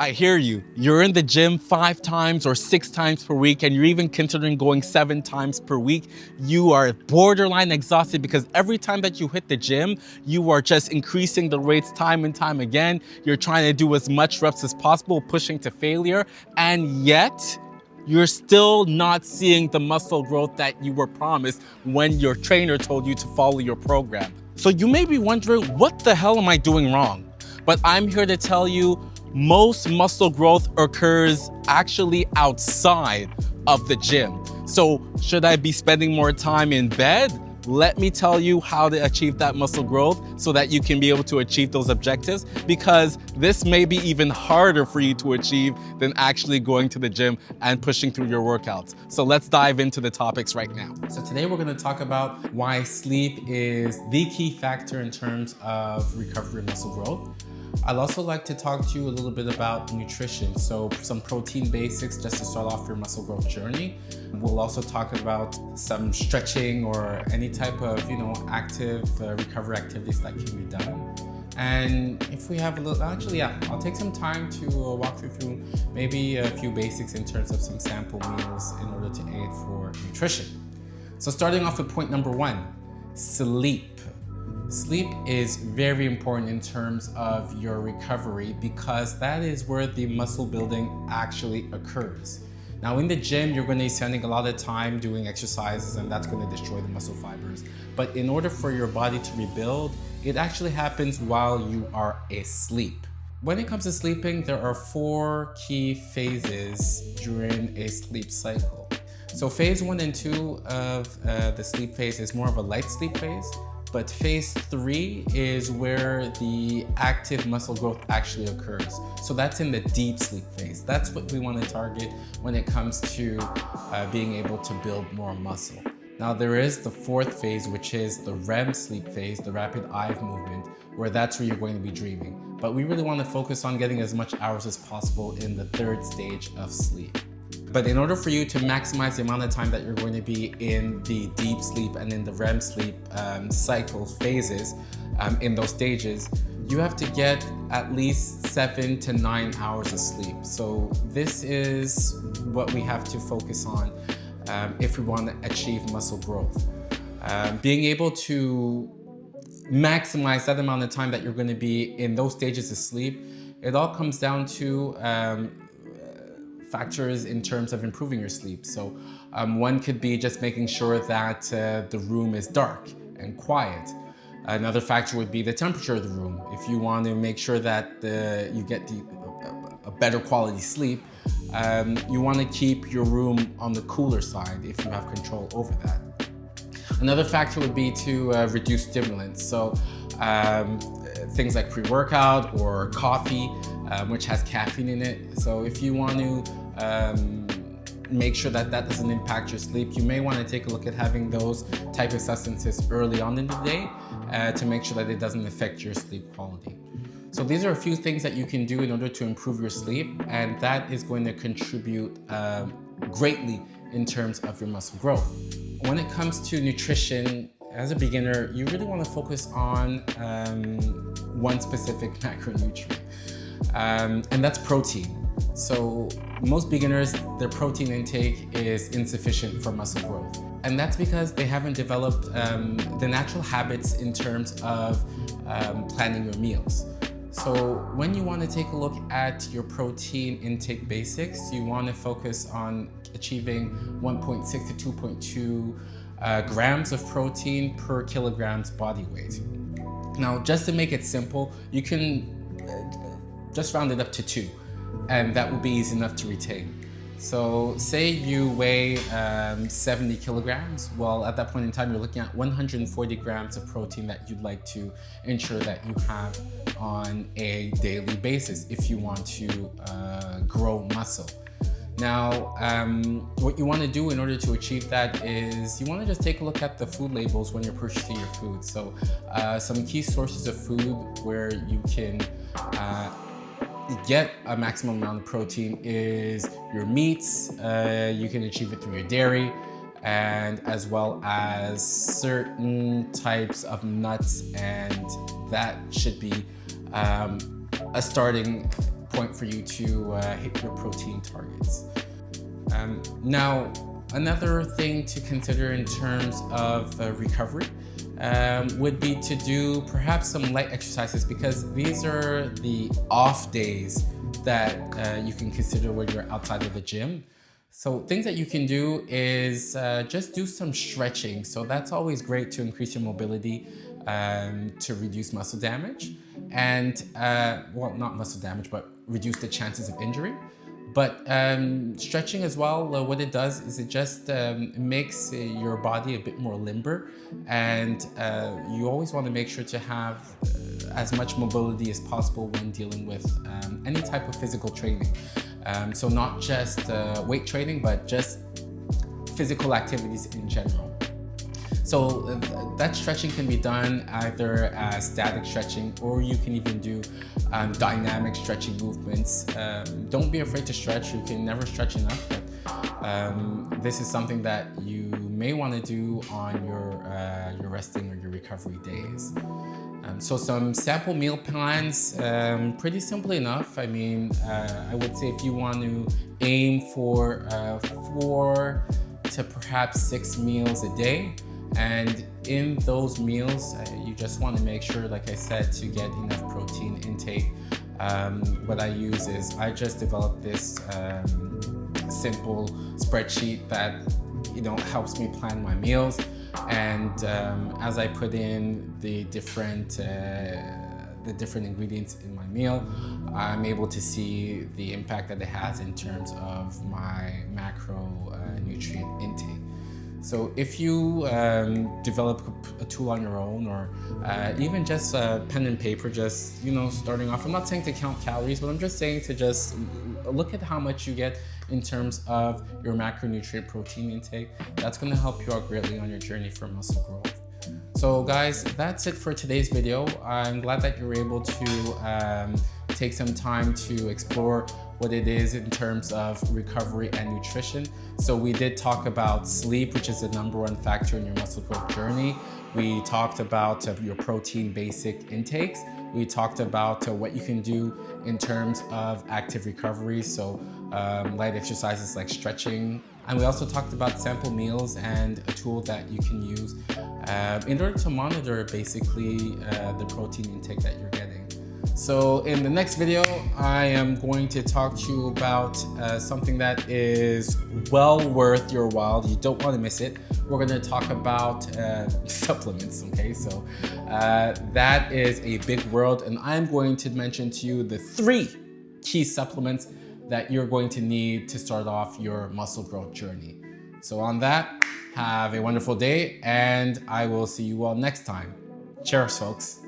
I hear you. You're in the gym 5 times or 6 times per week, and you're even considering going 7 times per week. You are borderline exhausted because every time that you hit the gym, you are just increasing the rates time and time again. You're trying to do as much reps as possible, pushing to failure, and yet you're still not seeing the muscle growth that you were promised when your trainer told you to follow your program. So you may be wondering, what the hell am I doing wrong? But I'm here to tell you, most muscle growth occurs actually outside of the gym. So should I be spending more time in bed? Let me tell you how to achieve that muscle growth so that you can be able to achieve those objectives, because this may be even harder for you to achieve than actually going to the gym and pushing through your workouts. So let's dive into the topics right now. So today we're going to talk about why sleep is the key factor in terms of recovery and muscle growth. I'd also like to talk to you a little bit about nutrition, so some protein basics just to start off your muscle growth journey. We'll also talk about some stretching or any type of, active recovery activities that can be done. And if we have a little, I'll take some time to walk you through maybe a few basics in terms of some sample meals in order to aid for nutrition. So starting off with point number 1, sleep. Sleep is very important in terms of your recovery because that is where the muscle building actually occurs. Now in the gym, you're going to be spending a lot of time doing exercises and that's going to destroy the muscle fibers. But in order for your body to rebuild, it actually happens while you are asleep. When it comes to sleeping, there are 4 key phases during a sleep cycle. So phase 1 and 2 of the sleep phase is more of a light sleep phase. But phase 3 is where the active muscle growth actually occurs. So that's in the deep sleep phase. That's what we want to target when it comes to being able to build more muscle. Now there is the 4th phase, which is the REM sleep phase, the rapid eye movement, where that's where you're going to be dreaming. But we really want to focus on getting as much hours as possible in the 3rd stage of sleep. But in order for you to maximize the amount of time that you're going to be in the deep sleep and in the REM sleep cycle phases, in those stages, you have to get at least 7 to 9 hours of sleep. So this is what we have to focus on if we want to achieve muscle growth. Being able to maximize that amount of time that you're going to be in those stages of sleep, it all comes down to factors in terms of improving your sleep. So one could be just making sure that the room is dark and quiet. Another factor would be the temperature of the room. If you want to make sure that you get a better quality sleep, you want to keep your room on the cooler side if you have control over that. Another factor would be to reduce stimulants. So things like pre-workout or coffee, which has caffeine in it. So if you want to make sure that that doesn't impact your sleep, you may want to take a look at having those type of substances early on in the day to make sure that it doesn't affect your sleep quality. So these are a few things that you can do in order to improve your sleep, and that is going to contribute greatly in terms of your muscle growth. When it comes to nutrition, as a beginner, you really want to focus on one specific macronutrient, and that's protein. So most beginners, their protein intake is insufficient for muscle growth. And that's because they haven't developed the natural habits in terms of planning your meals. So when you want to take a look at your protein intake basics, you want to focus on achieving 1.6 to 2.2 grams of protein per kilograms body weight. Now, just to make it simple, you can just round it up to 2, and that will be easy enough to retain. So say you weigh 70 kilograms, well, at that point in time, you're looking at 140 grams of protein that you'd like to ensure that you have on a daily basis if you want to grow muscle. Now, what you want to do in order to achieve that is you want to just take a look at the food labels when you're purchasing your food. So some key sources of food where you can get a maximum amount of protein is your meats. You can achieve it through your dairy, and as well as certain types of nuts, and that should be a starting point for you to hit your protein targets. Now, another thing to consider in terms of recovery would be to do perhaps some light exercises, because these are the off days that you can consider when you're outside of the gym. So things that you can do is just do some stretching. So that's always great to increase your mobility, to reduce muscle damage, and well, not muscle damage, but reduce the chances of injury. But stretching as well, what it does is it just makes your body a bit more limber, and you always want to make sure to have as much mobility as possible when dealing with any type of physical training. So not just weight training, but just physical activities in general. So that stretching can be done either as static stretching, or you can even do dynamic stretching movements. Don't be afraid to stretch. You can never stretch enough, but this is something that you may want to do on your resting or your recovery days. So some sample meal plans, pretty simple enough. I mean, I would say if you want to aim for 4 to perhaps 6 meals a day, and in those meals, you just want to make sure, like I said, to get enough protein intake. What I use is I just developed this simple spreadsheet that helps me plan my meals, and as I put in the different ingredients in my meal, I'm able to see the impact that it has in terms of my macronutrient intake. So if you develop a tool on your own, or even just pen and paper, just starting off, I'm not saying to count calories, but I'm just saying to just look at how much you get in terms of your macronutrient protein intake. That's going to help you out greatly on your journey for muscle growth. So guys, that's it for today's video. I'm glad that you're able to take some time to explore what it is in terms of recovery and nutrition. So we did talk about sleep, which is the #1 factor in your muscle growth journey. We talked about your protein basic intakes. We talked about what you can do in terms of active recovery, so light exercises like stretching. And we also talked about sample meals and a tool that you can use in order to monitor basically the protein intake that you're getting. So in the next video, I am going to talk to you about something that is well worth your while. You don't want to miss it. We're going to talk about supplements, okay? So that is a big world, and I'm going to mention to you the 3 key supplements that you're going to need to start off your muscle growth journey. So on that, have a wonderful day, and I will see you all next time. Cheers, folks.